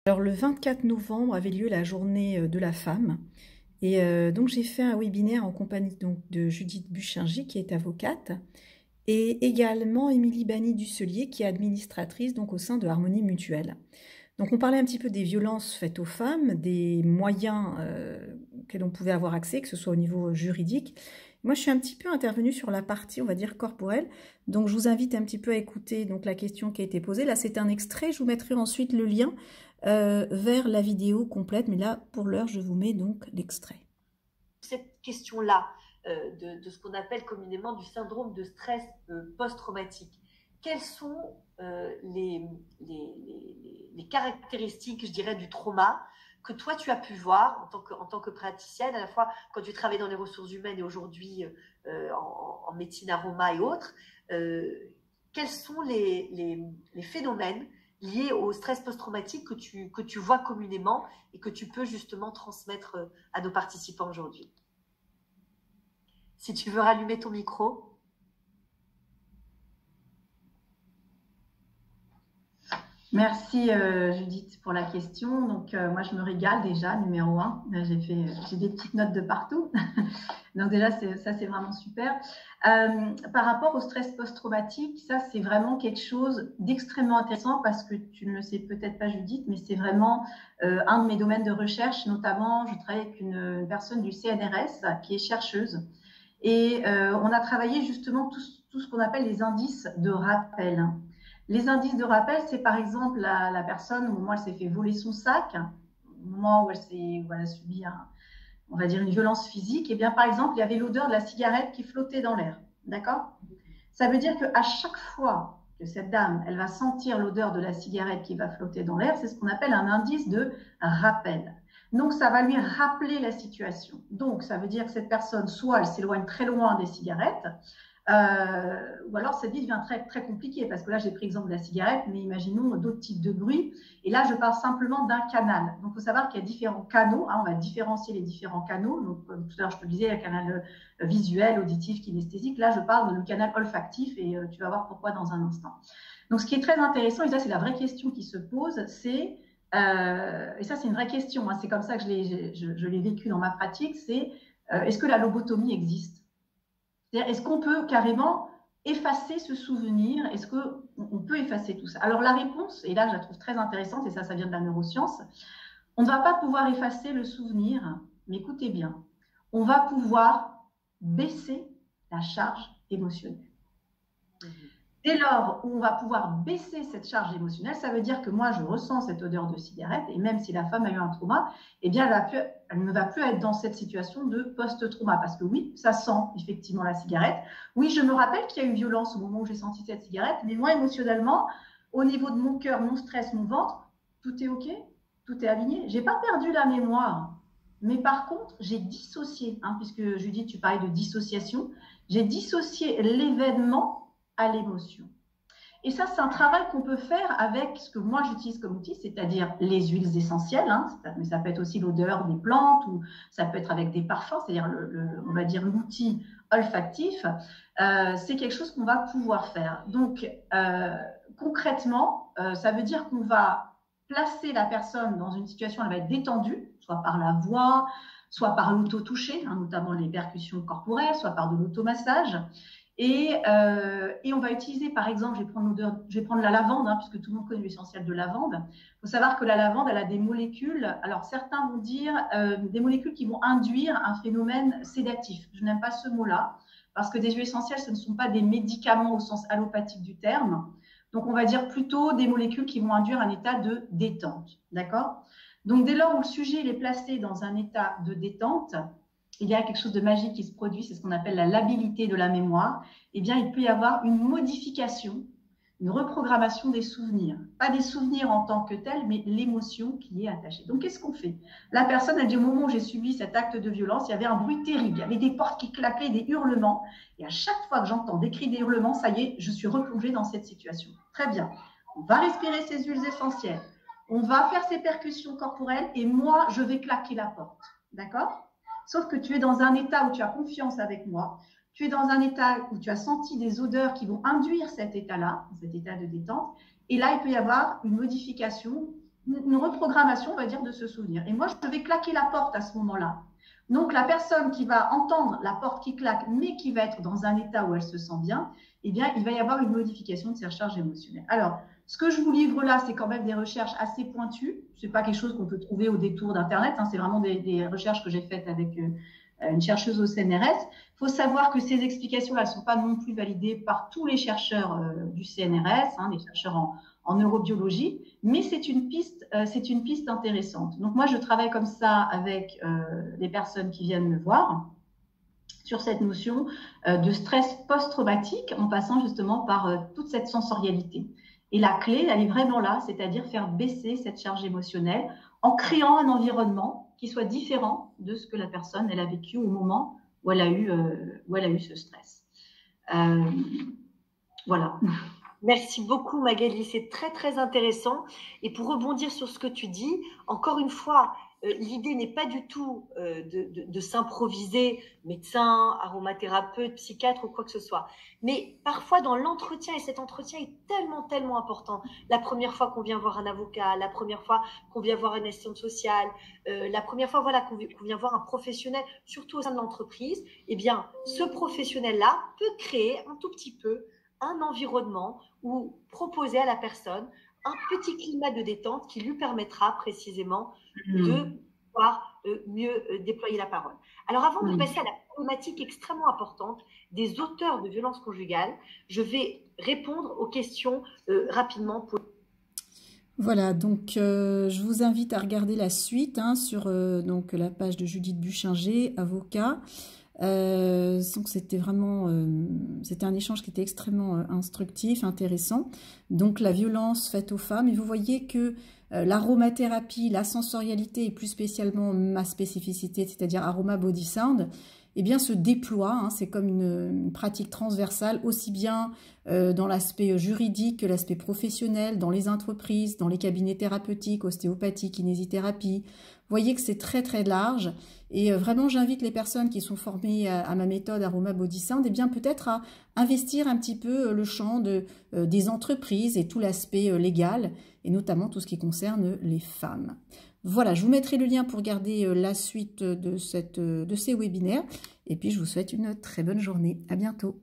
Alors le 24 novembre avait lieu la journée de la femme et donc j'ai fait un webinaire en compagnie donc de Judith Buchinger qui est avocate et également Émilie Bany-Dusselier qui est administratrice donc au sein de Harmonie Mutuelle. Donc on parlait un petit peu des violences faites aux femmes, des moyens que l'on pouvait avoir accès, que ce soit au niveau juridique. Moi je suis un petit peu intervenue sur la partie on va dire corporelle, donc je vous invite un petit peu à écouter donc la question qui a été posée. Là c'est un extrait, je vous mettrai ensuite le lien vers la vidéo complète, mais là pour l'heure je vous mets donc l'extrait. Cette question-là de ce qu'on appelle communément du syndrome de stress post-traumatique, quelles sont les caractéristiques, je dirais, du trauma que toi tu as pu voir en tant que praticienne, à la fois quand tu travailles dans les ressources humaines et aujourd'hui en médecine aroma et autres, quels sont les phénomènes liés au stress post-traumatique que tu vois communément et que tu peux justement transmettre à nos participants aujourd'hui? Si tu veux rallumer ton micro. Merci Judith pour la question. Donc moi je me régale déjà, numéro 1. J'ai des petites notes de partout. Donc déjà ça c'est vraiment super. Par rapport au stress post-traumatique, ça c'est vraiment quelque chose d'extrêmement intéressant parce que tu ne le sais peut-être pas Judith, mais c'est vraiment un de mes domaines de recherche. Notamment je travaille avec une personne du CNRS qui est chercheuse et on a travaillé justement tout ce qu'on appelle les indices de rappel. Les indices de rappel, c'est par exemple la personne au moment où elle s'est fait voler son sac, au moment où elle a subi on va dire une violence physique, et bien par exemple, il y avait l'odeur de la cigarette qui flottait dans l'air. D'accord? Ça veut dire qu'à chaque fois que cette dame, elle va sentir l'odeur de la cigarette qui va flotter dans l'air, c'est ce qu'on appelle un indice de rappel. Donc, ça va lui rappeler la situation. Donc, ça veut dire que cette personne, soit elle s'éloigne très loin des cigarettes, ou alors cette vie devient très, très compliquée parce que là j'ai pris l'exemple de la cigarette, mais imaginons d'autres types de bruits et là je parle simplement d'un canal. Donc il faut savoir qu'il y a différents canaux, on va différencier les différents canaux. Donc tout à l'heure je te disais le canal visuel, auditif, kinesthésique, là je parle du canal olfactif et tu vas voir pourquoi dans un instant. Donc ce qui est très intéressant, et ça c'est la vraie question qui se pose, c'est et ça c'est une vraie question, c'est comme ça que je l'ai vécu dans ma pratique, c'est est-ce que la lobotomie existe? C'est-à-dire, est-ce qu'on peut carrément effacer ce souvenir? Est-ce qu'on peut effacer tout ça? Alors la réponse, et là je la trouve très intéressante, et ça vient de la neuroscience, on ne va pas pouvoir effacer le souvenir, mais écoutez bien, on va pouvoir baisser la charge émotionnelle. Dès lors où on va pouvoir baisser cette charge émotionnelle, ça veut dire que moi, je ressens cette odeur de cigarette, et même si la femme a eu un trauma, eh bien, elle ne va plus être dans cette situation de post-trauma. Parce que oui, ça sent effectivement la cigarette. Oui, je me rappelle qu'il y a eu violence au moment où j'ai senti cette cigarette, mais moi, émotionnellement, au niveau de mon cœur, mon stress, mon ventre, tout est OK, tout est aligné. Je n'ai pas perdu la mémoire. Mais par contre, j'ai dissocié, puisque Judith, tu parlais de dissociation, j'ai dissocié l'événement à l'émotion. Et ça, c'est un travail qu'on peut faire avec ce que moi j'utilise comme outil, c'est-à-dire les huiles essentielles, mais ça peut être aussi l'odeur des plantes ou ça peut être avec des parfums, c'est-à-dire on va dire l'outil olfactif. C'est quelque chose qu'on va pouvoir faire. Donc, concrètement, ça veut dire qu'on va placer la personne dans une situation, elle va être détendue, soit par la voix, soit par l'auto-toucher, notamment les percussions corporelles, soit par de l'automassage. Et on va utiliser, par exemple, je vais prendre la lavande, puisque tout le monde connaît l'essentiel de lavande. Il faut savoir que la lavande, elle a des molécules, alors certains vont dire des molécules qui vont induire un phénomène sédatif. Je n'aime pas ce mot-là, parce que des huiles essentielles, ce ne sont pas des médicaments au sens allopathique du terme. Donc, on va dire plutôt des molécules qui vont induire un état de détente. D'accord? Donc, dès lors où le sujet il est placé dans un état de détente, il y a quelque chose de magique qui se produit, c'est ce qu'on appelle la labilité de la mémoire. Eh bien, il peut y avoir une modification, une reprogrammation des souvenirs. Pas des souvenirs en tant que tels, mais l'émotion qui y est attachée. Donc, qu'est-ce qu'on fait? La personne, elle dit, au moment où j'ai subi cet acte de violence, il y avait un bruit terrible, il y avait des portes qui claquaient, des hurlements. Et à chaque fois que j'entends des cris, des hurlements, ça y est, je suis replongée dans cette situation. Très bien. On va respirer ces huiles essentielles. On va faire ces percussions corporelles et moi, je vais claquer la porte. D'accord? Sauf que tu es dans un état où tu as confiance avec moi, tu es dans un état où tu as senti des odeurs qui vont induire cet état-là, cet état de détente, et là, il peut y avoir une modification une reprogrammation, on va dire, de ce souvenir. Et moi, je vais claquer la porte à ce moment-là. Donc, la personne qui va entendre la porte qui claque, mais qui va être dans un état où elle se sent bien, eh bien, il va y avoir une modification de ses recharges émotionnelles. Alors, ce que je vous livre là, c'est quand même des recherches assez pointues. Ce n'est pas quelque chose qu'on peut trouver au détour d'Internet. Hein. C'est vraiment des recherches que j'ai faites avec une chercheuse au CNRS. Il faut savoir que ces explications-là ne sont pas non plus validées par tous les chercheurs du CNRS, hein, les chercheurs en neurobiologie, mais c'est une piste intéressante. Donc moi, je travaille comme ça avec les personnes qui viennent me voir sur cette notion de stress post-traumatique en passant justement par toute cette sensorialité. Et la clé, elle est vraiment là, c'est-à-dire faire baisser cette charge émotionnelle en créant un environnement qui soit différent de ce que la personne elle a vécu au moment où elle a eu ce stress. Voilà. Merci beaucoup Magali, c'est très très intéressant. Et pour rebondir sur ce que tu dis, encore une fois, l'idée n'est pas du tout de s'improviser médecin, aromathérapeute, psychiatre ou quoi que ce soit. Mais parfois dans l'entretien, et cet entretien est tellement, tellement important. La première fois qu'on vient voir un avocat, la première fois qu'on vient voir une assistante sociale, la première fois voilà, qu'on vient voir un professionnel, surtout au sein de l'entreprise, eh bien ce professionnel-là peut créer un tout petit peu un environnement ou proposer à la personne un petit climat de détente qui lui permettra précisément de pouvoir mieux déployer la parole. Alors avant de passer à la problématique extrêmement importante des auteurs de violences conjugales, je vais répondre aux questions rapidement. Voilà, donc je vous invite à regarder la suite hein, sur donc, la page de Judith Buchinger, avocat. Donc c'était vraiment c'était un échange qui était extrêmement instructif, intéressant. Donc la violence faite aux femmes, et vous voyez que l'aromathérapie, la sensorialité et plus spécialement ma spécificité, c'est-à-dire Aroma Body Sound, eh bien se déploie, hein, c'est comme une pratique transversale, aussi bien dans l'aspect juridique que l'aspect professionnel, dans les entreprises, dans les cabinets thérapeutiques, ostéopathie, kinésithérapie. Vous voyez que c'est très très large, et vraiment j'invite les personnes qui sont formées à ma méthode Aroma Body Sound, eh bien peut-être à investir un petit peu le champ des entreprises et tout l'aspect légal, et notamment tout ce qui concerne les femmes. Voilà, je vous mettrai le lien pour regarder la suite de ces webinaires, et puis je vous souhaite une très bonne journée. À bientôt.